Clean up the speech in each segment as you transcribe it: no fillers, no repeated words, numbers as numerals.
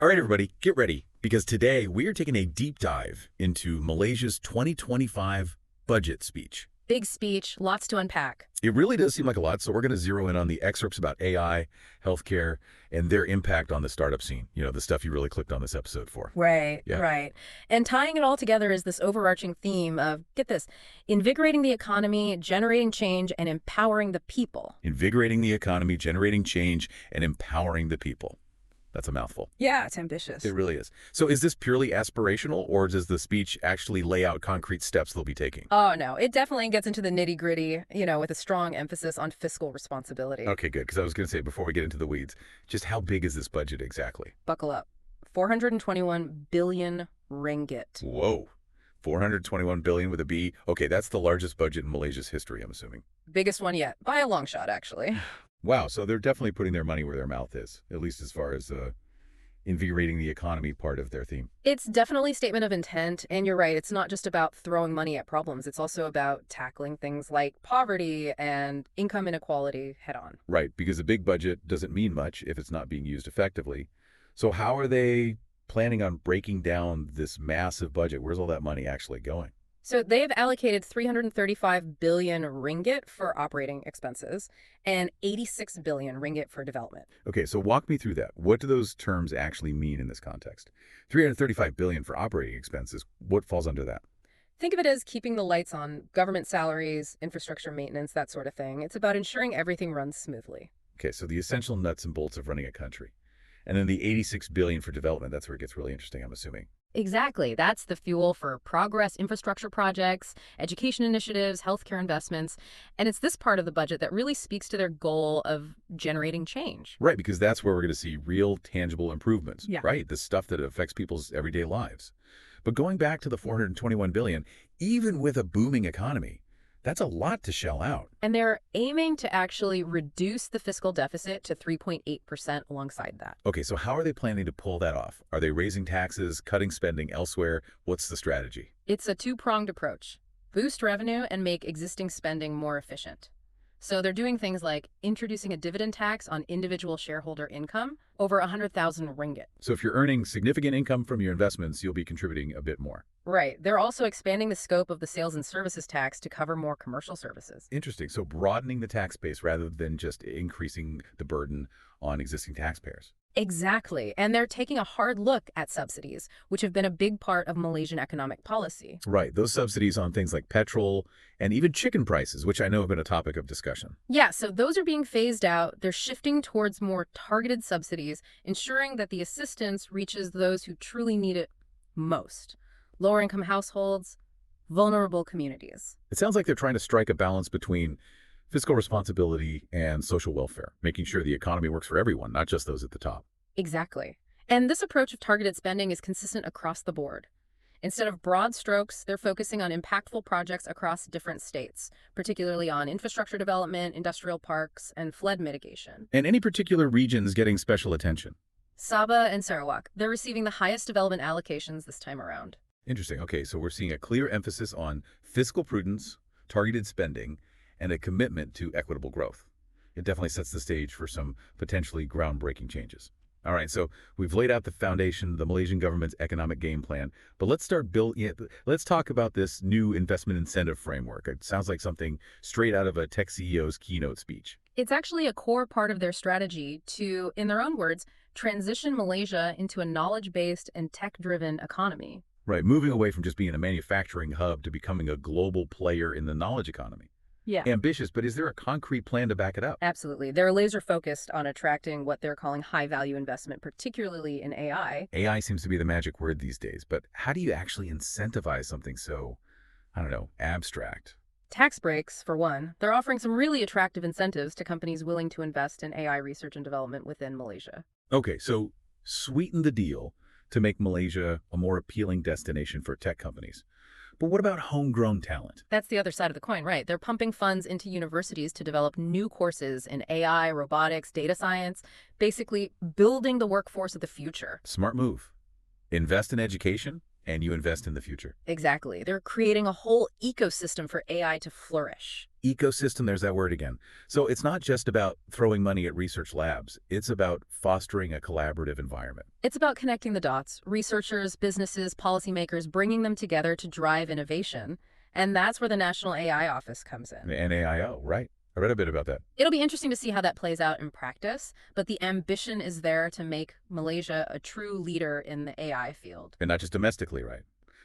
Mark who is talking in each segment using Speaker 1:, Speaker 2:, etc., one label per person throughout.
Speaker 1: All right, everybody, get ready, because today we are taking a deep dive into Malaysia's 2025 budget speech.
Speaker 2: Big speech, lots to unpack.
Speaker 1: It really does seem like a lot, so we're going to zero in on the excerpts about AI, healthcare, and their impact on the startup scene. You know, the stuff you really clicked on this episode for.
Speaker 2: Right,
Speaker 1: Yeah.
Speaker 2: right. And tying it all together is this overarching theme of, get this, invigorating the economy, generating change, and empowering the people.
Speaker 1: Invigorating the economy, generating change, and empowering the people. That's a mouthful.
Speaker 2: Yeah, it's ambitious.
Speaker 1: It really is. So is this purely aspirational, or does the speech actually lay out concrete steps they'll be taking?
Speaker 2: Oh, no, it definitely gets into the nitty-gritty, with a strong emphasis on fiscal responsibility.
Speaker 1: Okay, good, because I was going to say, before we get into the weeds, just how big is this budget exactly?
Speaker 2: Buckle up. 421 billion ringgit.
Speaker 1: Whoa. 421 billion with a B. Okay, that's the largest budget in Malaysia's history, I'm assuming.
Speaker 2: Biggest one yet, by a long shot, actually.
Speaker 1: Wow, so they're definitely putting their money where their mouth is, at least as far as invigorating the economy part of their theme.
Speaker 2: It's definitely a statement of intent, and you're right, it's not just about throwing money at problems. It's also about tackling things like poverty and income inequality head on.
Speaker 1: Right, because a big budget doesn't mean much if it's not being used effectively. So how are they planning on breaking down this massive budget? Where's all that money actually going?
Speaker 2: So they've allocated 335 billion ringgit for operating expenses and 86 billion ringgit for development.
Speaker 1: Okay, so walk me through that. What do those terms actually mean in this context? 335 billion for operating expenses. What falls under that?
Speaker 2: Think of it as keeping the lights on, government salaries, infrastructure maintenance, that sort of thing. It's about ensuring everything runs smoothly.
Speaker 1: Okay, so the essential nuts and bolts of running a country. And then the 86 billion for development, that's where it gets really interesting, I'm assuming.
Speaker 2: Exactly. That's the fuel for progress infrastructure projects, education initiatives, healthcare investments. And it's this part of the budget that really speaks to their goal of generating change.
Speaker 1: Right, because that's where we're going to see real, tangible improvements,
Speaker 2: Yeah.
Speaker 1: right? The stuff that affects people's everyday lives. But going back to the 421 billion, even with a booming economy, that's a lot to shell out.
Speaker 2: And they're aiming to actually reduce the fiscal deficit to 3.8% alongside that.
Speaker 1: Okay, so how are they planning to pull that off? Are they raising taxes, cutting spending elsewhere? What's the strategy?
Speaker 2: It's a two-pronged approach. Boost revenue and make existing spending more efficient. So they're doing things like introducing a dividend tax on individual shareholder income over 100,000 ringgit.
Speaker 1: So if you're earning significant income from your investments, you'll be contributing a bit more.
Speaker 2: Right. They're also expanding the scope of the sales and services tax to cover more commercial services.
Speaker 1: Interesting. So broadening the tax base rather than just increasing the burden on existing taxpayers.
Speaker 2: Exactly. And they're taking a hard look at subsidies, which have been a big part of Malaysian economic policy.
Speaker 1: Right. Those subsidies on things like petrol and even chicken prices, which I know have been a topic of discussion.
Speaker 2: Yeah, so those are being phased out. They're shifting towards more targeted subsidies, ensuring that the assistance reaches those who truly need it most. Lower-income households, vulnerable communities.
Speaker 1: It sounds like they're trying to strike a balance between fiscal responsibility and social welfare, making sure the economy works for everyone, not just those at the top.
Speaker 2: Exactly. And this approach of targeted spending is consistent across the board. Instead of broad strokes, they're focusing on impactful projects across different states, particularly on infrastructure development, industrial parks, and flood mitigation.
Speaker 1: And any particular regions getting special attention?
Speaker 2: Sabah and Sarawak, they're receiving the highest development allocations this time around.
Speaker 1: Interesting. Okay, so we're seeing a clear emphasis on fiscal prudence, targeted spending, and a commitment to equitable growth. It definitely sets the stage for some potentially groundbreaking changes. All right, so we've laid out the foundation, the Malaysian government's economic game plan, but let's let's talk about this new investment incentive framework. It sounds like something straight out of a tech CEO's keynote speech.
Speaker 2: It's actually a core part of their strategy to, in their own words, transition Malaysia into a knowledge-based and tech-driven economy.
Speaker 1: Right, moving away from just being a manufacturing hub to becoming a global player in the knowledge economy.
Speaker 2: Yeah.
Speaker 1: Ambitious, but is there a concrete plan to back it up?
Speaker 2: Absolutely. They're laser focused on attracting what they're calling high value investment, particularly in AI.
Speaker 1: AI seems to be the magic word these days, but how do you actually incentivize something so, I don't know, abstract?
Speaker 2: Tax breaks, for one. They're offering some really attractive incentives to companies willing to invest in AI research and development within Malaysia.
Speaker 1: Okay, so sweeten the deal to make Malaysia a more appealing destination for tech companies. But what about homegrown talent?
Speaker 2: That's the other side of the coin, right? They're pumping funds into universities to develop new courses in AI, robotics, data science, basically building the workforce of the future.
Speaker 1: Smart move. Invest in education, and you invest in the future.
Speaker 2: Exactly. They're creating a whole ecosystem for AI to flourish.
Speaker 1: Ecosystem, there's that word again. So it's not just about throwing money at research labs. It's about fostering a collaborative environment.
Speaker 2: It's about connecting the dots, researchers, businesses, policymakers, bringing them together to drive innovation. And that's where the National AI Office comes in.
Speaker 1: The NAIO, right? I read a bit about that.
Speaker 2: It'll be interesting to see how that plays out in practice, but the ambition is there to make Malaysia a true leader in the AI field.
Speaker 1: And not just domestically, right?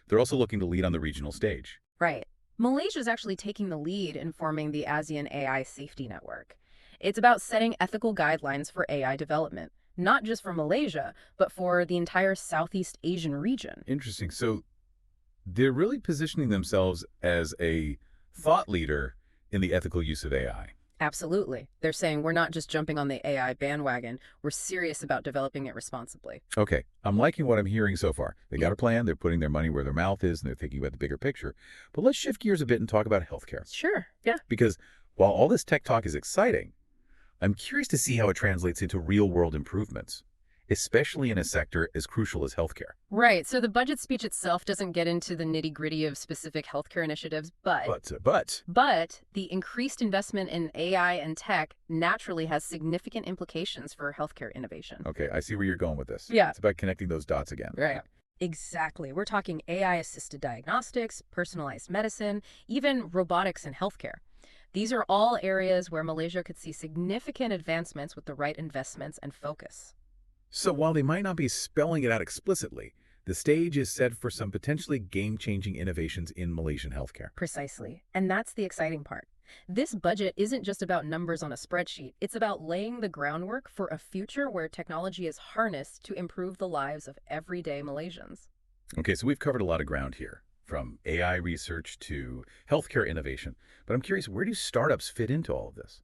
Speaker 1: They're also looking to lead on the regional stage.
Speaker 2: Right. Malaysia is actually taking the lead in forming the ASEAN AI Safety Network. It's about setting ethical guidelines for AI development, not just for Malaysia, but for the entire Southeast Asian region.
Speaker 1: Interesting. So they're really positioning themselves as a thought leader in the ethical use of AI.
Speaker 2: Absolutely. They're saying we're not just jumping on the AI bandwagon, we're serious about developing it responsibly.
Speaker 1: Okay, I'm liking what I'm hearing so far. They got a plan, they're putting their money where their mouth is, and they're thinking about the bigger picture. But let's shift gears a bit and talk about healthcare.
Speaker 2: Sure. Yeah.
Speaker 1: Because while all this tech talk is exciting, I'm curious to see how it translates into real-world improvements, especially in a sector as crucial as healthcare.
Speaker 2: Right. So the budget speech itself doesn't get into the nitty-gritty of specific healthcare initiatives, but the increased investment in AI and tech naturally has significant implications for healthcare innovation.
Speaker 1: Okay, I see where you're going with this.
Speaker 2: Yeah.
Speaker 1: It's about connecting those dots again.
Speaker 2: Right. Exactly. We're talking AI-assisted diagnostics, personalized medicine, even robotics in healthcare. These are all areas where Malaysia could see significant advancements with the right investments and focus.
Speaker 1: So while they might not be spelling it out explicitly, the stage is set for some potentially game-changing innovations in Malaysian healthcare.
Speaker 2: Precisely. And that's the exciting part. This budget isn't just about numbers on a spreadsheet. It's about laying the groundwork for a future where technology is harnessed to improve the lives of everyday Malaysians.
Speaker 1: Okay, so we've covered a lot of ground here, from AI research to healthcare innovation. But I'm curious, where do startups fit into all of this?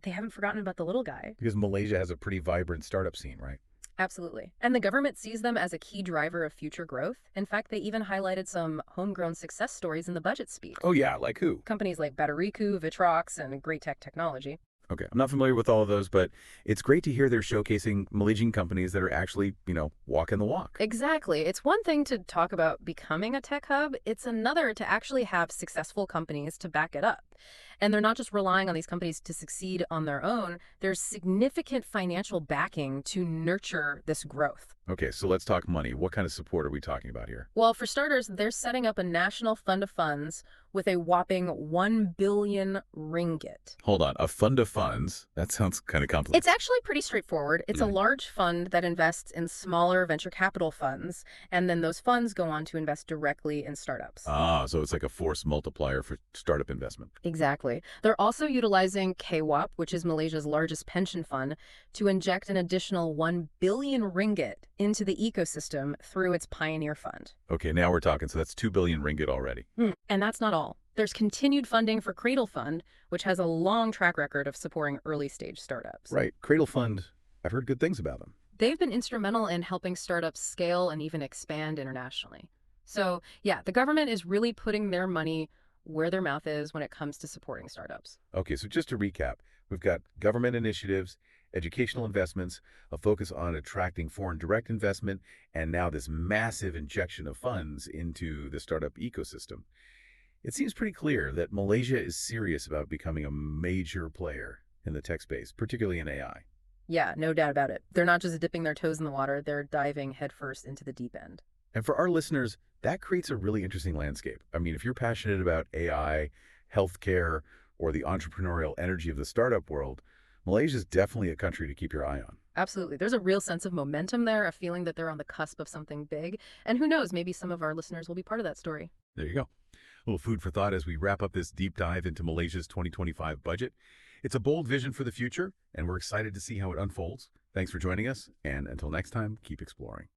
Speaker 2: They haven't forgotten about the little guy.
Speaker 1: Because Malaysia has a pretty vibrant startup scene, right?
Speaker 2: Absolutely. And the government sees them as a key driver of future growth. In fact, they even highlighted some homegrown success stories in the budget speech.
Speaker 1: Oh yeah, like who?
Speaker 2: Companies like Batteriku, Vitrox, and Great Tech Technology.
Speaker 1: Okay, I'm not familiar with all of those, but it's great to hear they're showcasing Malaysian companies that are actually, walking the walk.
Speaker 2: Exactly. It's one thing to talk about becoming a tech hub. It's another to actually have successful companies to back it up. And they're not just relying on these companies to succeed on their own. There's significant financial backing to nurture this growth.
Speaker 1: Okay, so let's talk money. What kind of support are we talking about here?
Speaker 2: Well, for starters, they're setting up a national fund of funds with a whopping 1 billion ringgit.
Speaker 1: Hold on, a fund of funds? That sounds kind of complicated.
Speaker 2: It's actually pretty straightforward. It's a large fund that invests in smaller venture capital funds, and then those funds go on to invest directly in startups.
Speaker 1: So it's like a force multiplier for startup investment.
Speaker 2: Exactly. They're also utilizing KWAP, which is Malaysia's largest pension fund, to inject an additional 1 billion ringgit into the ecosystem through its Pioneer Fund.
Speaker 1: Okay, now we're talking. So that's 2 billion ringgit already.
Speaker 2: And that's not all. There's continued funding for Cradle Fund, which has a long track record of supporting early-stage startups.
Speaker 1: Right. Cradle Fund, I've heard good things about them.
Speaker 2: They've been instrumental in helping startups scale and even expand internationally. So, yeah, the government is really putting their money where their mouth is when it comes to supporting startups.
Speaker 1: Okay, so just to recap, we've got government initiatives, educational investments, a focus on attracting foreign direct investment, and now this massive injection of funds into the startup ecosystem. It seems pretty clear that Malaysia is serious about becoming a major player in the tech space, particularly in AI.
Speaker 2: Yeah, no doubt about it. They're not just dipping their toes in the water, they're diving headfirst into the deep end.
Speaker 1: And for our listeners, that creates a really interesting landscape. I mean, if you're passionate about AI, healthcare, or the entrepreneurial energy of the startup world, Malaysia is definitely a country to keep your eye on.
Speaker 2: Absolutely. There's a real sense of momentum there, a feeling that they're on the cusp of something big. And who knows, maybe some of our listeners will be part of that story.
Speaker 1: There you go. A little food for thought as we wrap up this deep dive into Malaysia's 2025 budget. It's a bold vision for the future, and we're excited to see how it unfolds. Thanks for joining us, and until next time, keep exploring.